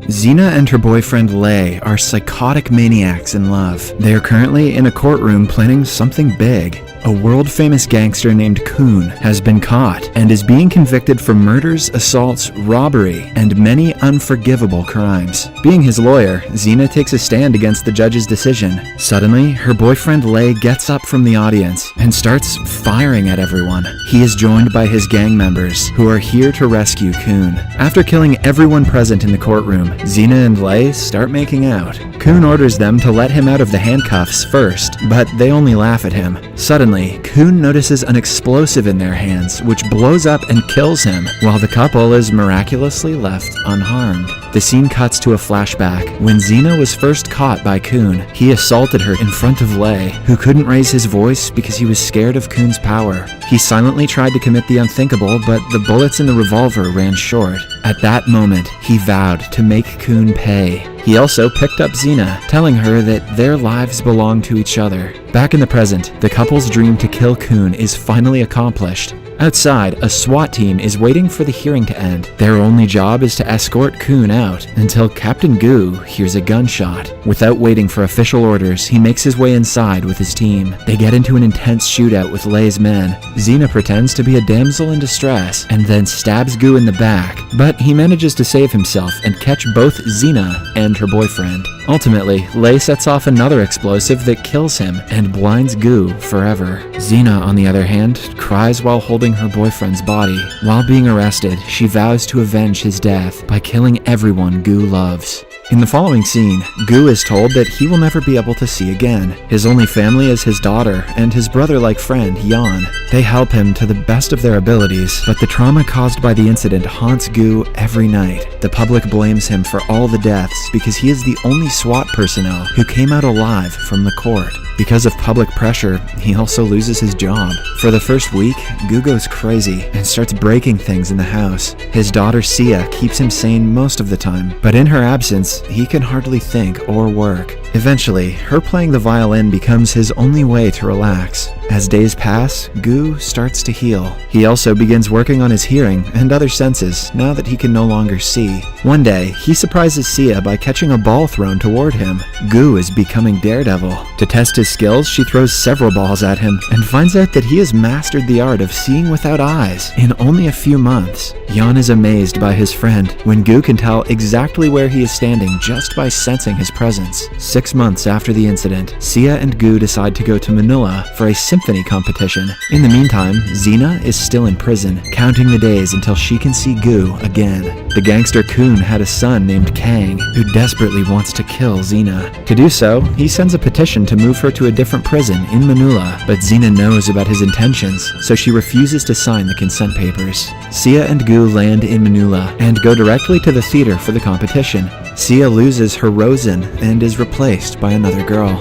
Xena and her boyfriend Lei are psychotic maniacs in love. They are currently in a courtroom planning something big. A world-famous gangster named Kun has been caught and is being convicted for murders, assaults, robbery, and many unforgivable crimes. Being his lawyer, Xena takes a stand against the judge's decision. Suddenly, her boyfriend Lei gets up from the audience and starts firing at everyone. He is joined by his gang members, who are here to rescue Kun. After killing everyone present in the courtroom, Xena and Lei start making out. Kun orders them to let him out of the handcuffs first, but they only laugh at him. Suddenly, Kun notices an explosive in their hands, which blows up and kills him, while the couple is miraculously left unharmed. The scene cuts to a flashback. When Xena was first caught by Kun, he assaulted her in front of Lei, who couldn't raise his voice because he was scared of Kun's power. He silently tried to commit the unthinkable, but the bullets in the revolver ran short. At that moment, he vowed to make Kun pay. He also picked up Xena, telling her that their lives belong to each other. Back in the present, the couple's dream to kill Kun is finally accomplished. Outside, a SWAT team is waiting for the hearing to end. Their only job is to escort Kun out until Captain Gu hears a gunshot. Without waiting for official orders, he makes his way inside with his team. They get into an intense shootout with Lei's men. Xena pretends to be a damsel in distress and then stabs Gu in the back, but he manages to save himself and catch both Xena and her boyfriend. Ultimately, Lei sets off another explosive that kills him and blinds Gu forever. Xena, on the other hand, cries while holding her boyfriend's body. While being arrested, she vows to avenge his death by killing everyone Gu loves. In the following scene, Gu is told that he will never be able to see again. His only family is his daughter and his brother-like friend, Yan. They help him to the best of their abilities, but the trauma caused by the incident haunts Gu every night. The public blames him for all the deaths because he is the only SWAT personnel who came out alive from the court. Because of public pressure, he also loses his job. For the first week, Gu goes crazy and starts breaking things in the house. His daughter Sia keeps him sane most of the time, but in her absence, he can hardly think or work. Eventually, her playing the violin becomes his only way to relax. As days pass, Gu starts to heal. He also begins working on his hearing and other senses now that he can no longer see. One day, he surprises Sia by catching a ball thrown toward him. Gu is becoming Daredevil. To test his skills, she throws several balls at him and finds out that he has mastered the art of seeing without eyes in only a few months. Yan is amazed by his friend when Gu can tell exactly where he is standing just by sensing his presence. 6 months after the incident, Sia and Gu decide to go to Manila for a symphony competition. In the meantime, Xena is still in prison, counting the days until she can see Gu again. The gangster Kun had a son named Kang, who desperately wants to kill Xena. To do so, he sends a petition to move her to a different prison in Manila, but Xena knows about his intentions, so she refuses to sign the consent papers. Sia and Gu land in Manila and go directly to the theater for the competition. Sia loses her Rosen and is replaced by another girl.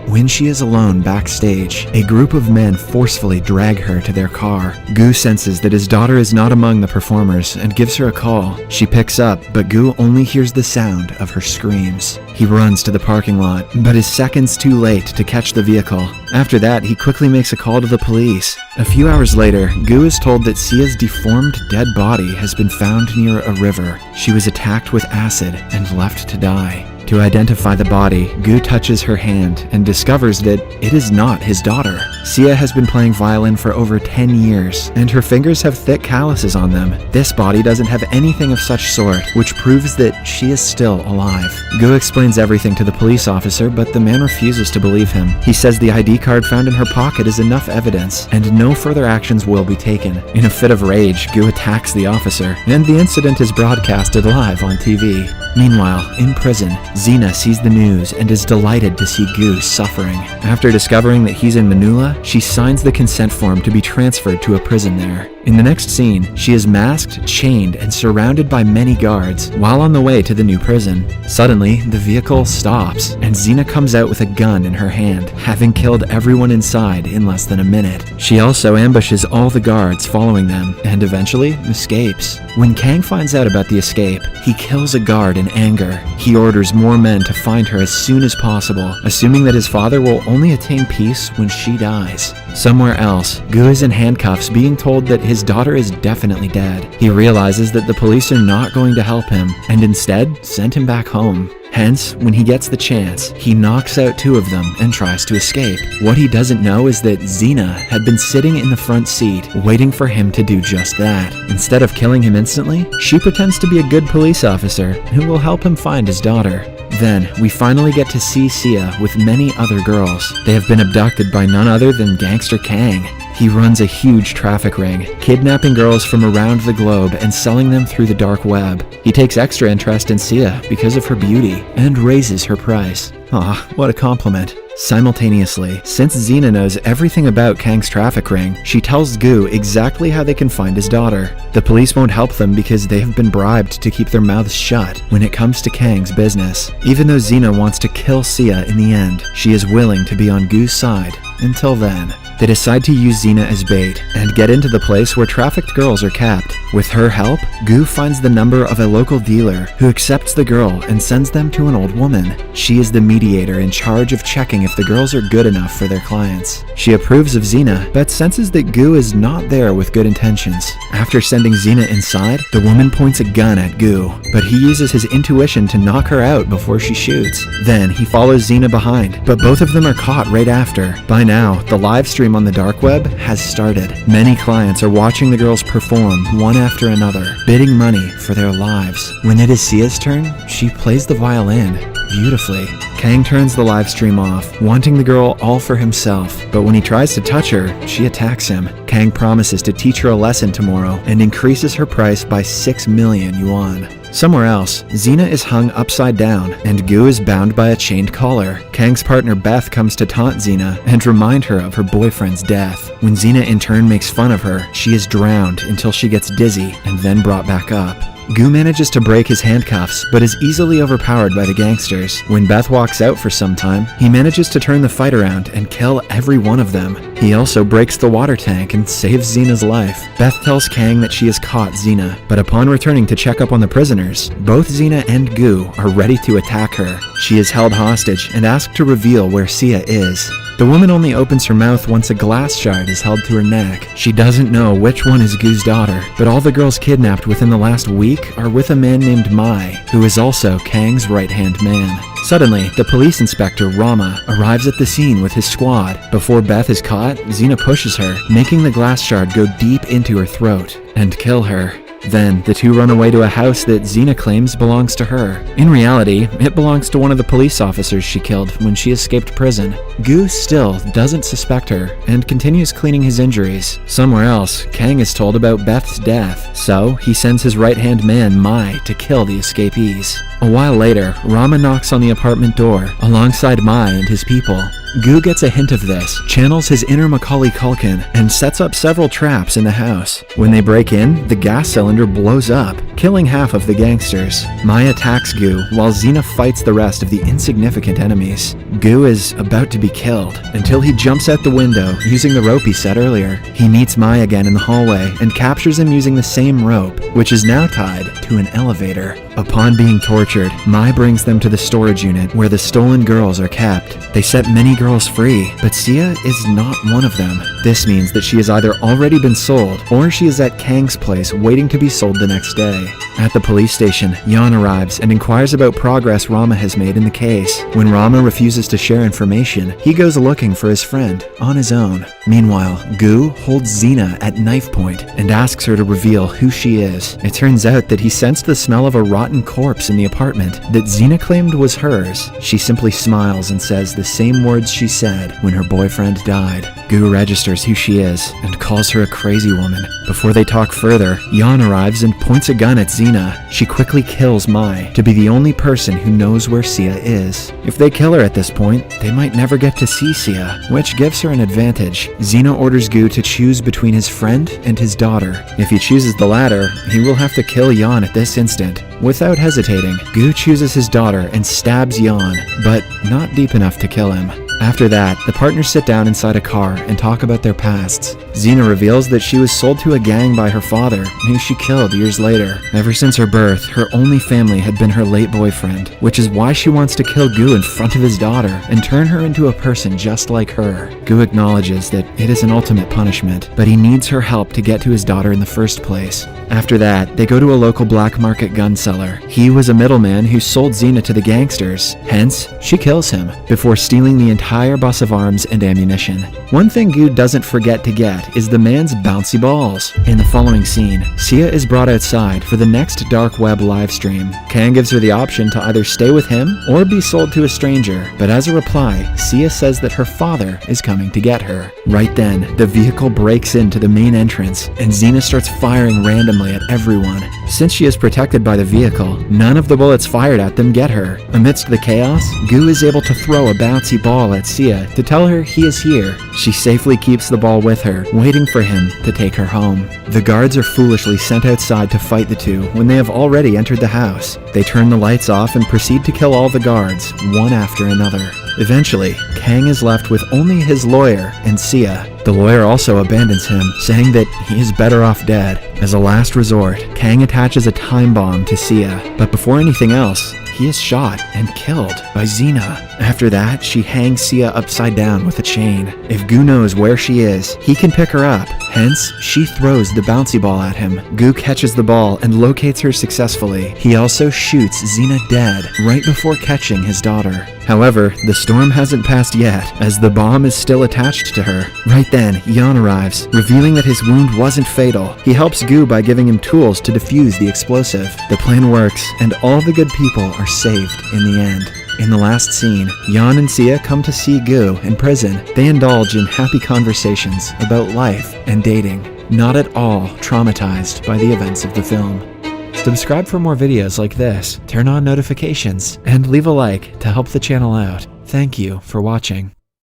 When she is alone backstage, a group of men forcefully drag her to their car. Gu senses that his daughter is not among the performers and gives her a call. She picks up, but Gu only hears the sound of her screams. He runs to the parking lot, but is seconds too late to catch the vehicle. After that, he quickly makes a call to the police. A few hours later, Gu is told that Sia's deformed dead body has been found near a river. She was attacked with acid and left to die. To identify the body, Gu touches her hand and discovers that it is not his daughter. Sia has been playing violin for over 10 years, and her fingers have thick calluses on them. This body doesn't have anything of such sort, which proves that she is still alive. Gu explains everything to the police officer, but the man refuses to believe him. He says the ID card found in her pocket is enough evidence, and no further actions will be taken. In a fit of rage, Gu attacks the officer, and the incident is broadcasted live on TV. Meanwhile, in prison, Xena sees the news and is delighted to see Gu suffering. After discovering that he's in Manila, she signs the consent form to be transferred to a prison there. In the next scene, she is masked, chained, and surrounded by many guards while on the way to the new prison. Suddenly, the vehicle stops, and Xena comes out with a gun in her hand, having killed everyone inside in less than a minute. She also ambushes all the guards following them, and eventually escapes. When Kang finds out about the escape, he kills a guard in anger. He orders more men to find her as soon as possible, assuming that his father will only attain peace when she dies. Somewhere else, Gu is in handcuffs being told that his daughter is definitely dead. He realizes that the police are not going to help him and instead send him back home. Hence, when he gets the chance, he knocks out 2 of them and tries to escape. What he doesn't know is that Xena had been sitting in the front seat, waiting for him to do just that. Instead of killing him instantly, she pretends to be a good police officer who will help him find his daughter. Then, we finally get to see Sia with many other girls. They have been abducted by none other than Gangster Kang. He runs a huge traffic ring, kidnapping girls from around the globe and selling them through the dark web. He takes extra interest in Sia because of her beauty and raises her price. Aw, what a compliment. Simultaneously, since Xena knows everything about Kang's traffic ring, she tells Gu exactly how they can find his daughter. The police won't help them because they have been bribed to keep their mouths shut when it comes to Kang's business. Even though Xena wants to kill Sia in the end, she is willing to be on Gu's side. Until then, they decide to use Xena as bait and get into the place where trafficked girls are kept. With her help, Gu finds the number of a local dealer who accepts the girl and sends them to an old woman. She is the mediator in charge of checking if the girls are good enough for their clients. She approves of Xena, but senses that Gu is not there with good intentions. After sending Xena inside, the woman points a gun at Gu, but he uses his intuition to knock her out before she shoots. Then he follows Xena behind, but both of them are caught right after. By now, the live stream on the dark web has started. Many clients are watching the girls perform one after another, bidding money for their lives. When it is Sia's turn, she plays the violin beautifully. Kang turns the live stream off, wanting the girl all for himself, but when he tries to touch her, she attacks him. Kang promises to teach her a lesson tomorrow and increases her price by 6 million yuan. Somewhere else, Xena is hung upside down, and Gu is bound by a chained collar. Kang's partner Beth comes to taunt Xena and remind her of her boyfriend's death. When Xena in turn makes fun of her, she is drowned until she gets dizzy and then brought back up. Gu manages to break his handcuffs, but is easily overpowered by the gangsters. When Beth walks out for some time, he manages to turn the fight around and kill every one of them. He also breaks the water tank and saves Xena's life. Beth tells Kang that she has caught Xena, but upon returning to check up on the prisoners, both Xena and Gu are ready to attack her. She is held hostage and asked to reveal where Sia is. The woman only opens her mouth once a glass shard is held to her neck. She doesn't know which one is Gu's daughter, but all the girls kidnapped within the last week are with a man named Mai, who is also Kang's right-hand man. Suddenly, the police inspector, Rama, arrives at the scene with his squad. Before Beth is caught, Xena pushes her, making the glass shard go deep into her throat and kill her. Then, the two run away to a house that Xena claims belongs to her. In reality, it belongs to one of the police officers she killed when she escaped prison. Gu still doesn't suspect her and continues cleaning his injuries. Somewhere else, Kang is told about Beth's death, so he sends his right-hand man, Mai, to kill the escapees. A while later, Rama knocks on the apartment door alongside Mai and his people. Gu gets a hint of this, channels his inner Macaulay Culkin, and sets up several traps in the house. When they break in, the gas cylinder blows up, killing half of the gangsters. Mai attacks Gu, while Xena fights the rest of the insignificant enemies. Gu is about to be killed, until he jumps out the window using the rope he set earlier. He meets Mai again in the hallway, and captures him using the same rope, which is now tied to an elevator. Upon being tortured, Mai brings them to the storage unit, where the stolen girls are kept. They set many girls free, but Sia is not one of them. This means that she has either already been sold, or she is at Kang's place waiting to be sold the next day. At the police station, Yan arrives and inquires about progress Rama has made in the case. When Rama refuses to share information, he goes looking for his friend on his own. Meanwhile, Gu holds Xena at knife point and asks her to reveal who she is. It turns out that he sensed the smell of a rotten corpse in the apartment that Xena claimed was hers. She simply smiles and says the same words she said when her boyfriend died. Gu registers who she is and calls her a crazy woman. Before they talk further, Yan arrives and points a gun at Xena. She quickly kills Mai to be the only person who knows where Sia is. If they kill her at this point, they might never get to see Sia, which gives her an advantage. Xena orders Gu to choose between his friend and his daughter. If he chooses the latter, he will have to kill Yan at this instant. Without hesitating, Gu chooses his daughter and stabs Yan, but not deep enough to kill him. After that, the partners sit down inside a car and talk about their pasts. Xena reveals that she was sold to a gang by her father, who she killed years later. Ever since her birth, her only family had been her late boyfriend, which is why she wants to kill Gu in front of his daughter and turn her into a person just like her. Gu acknowledges that it is an ultimate punishment, but he needs her help to get to his daughter in the first place. After that, they go to a local black market gun seller. He was a middleman who sold Xena to the gangsters, hence, she kills him, before stealing the entire bus of arms and ammunition. One thing Gu doesn't forget to get is the man's bouncy balls. In the following scene, Sia is brought outside for the next dark web livestream. Kang gives her the option to either stay with him or be sold to a stranger, but as a reply, Sia says that her father is coming to get her. Right then, the vehicle breaks into the main entrance, and Xena starts firing randomly at everyone. Since she is protected by the vehicle, none of the bullets fired at them get her. Amidst the chaos, Gu is able to throw a bouncy ball at Sia to tell her he is here. She safely keeps the ball with her, waiting for him to take her home. The guards are foolishly sent outside to fight the two when they have already entered the house. They turn the lights off and proceed to kill all the guards, one after another. Eventually, Kang is left with only his lawyer and Sia. The lawyer also abandons him, saying that he is better off dead. As a last resort, Kang attaches a time bomb to Sia, but before anything else, he is shot and killed by Xena. After that, she hangs Sia upside down with a chain. If Gu knows where she is, he can pick her up. Hence, she throws the bouncy ball at him. Gu catches the ball and locates her successfully. He also shoots Xena dead right before catching his daughter. However, the storm hasn't passed yet, as the bomb is still attached to her. Right then, Yan arrives, revealing that his wound wasn't fatal. He helps Gu by giving him tools to defuse the explosive. The plan works, and all the good people are saved in the end. In the last scene, Yan and Sia come to see Gu in prison. They indulge in happy conversations about life and dating, not at all traumatized by the events of the film. Subscribe for more videos like this, turn on notifications, and leave a like to help the channel out. Thank you for watching.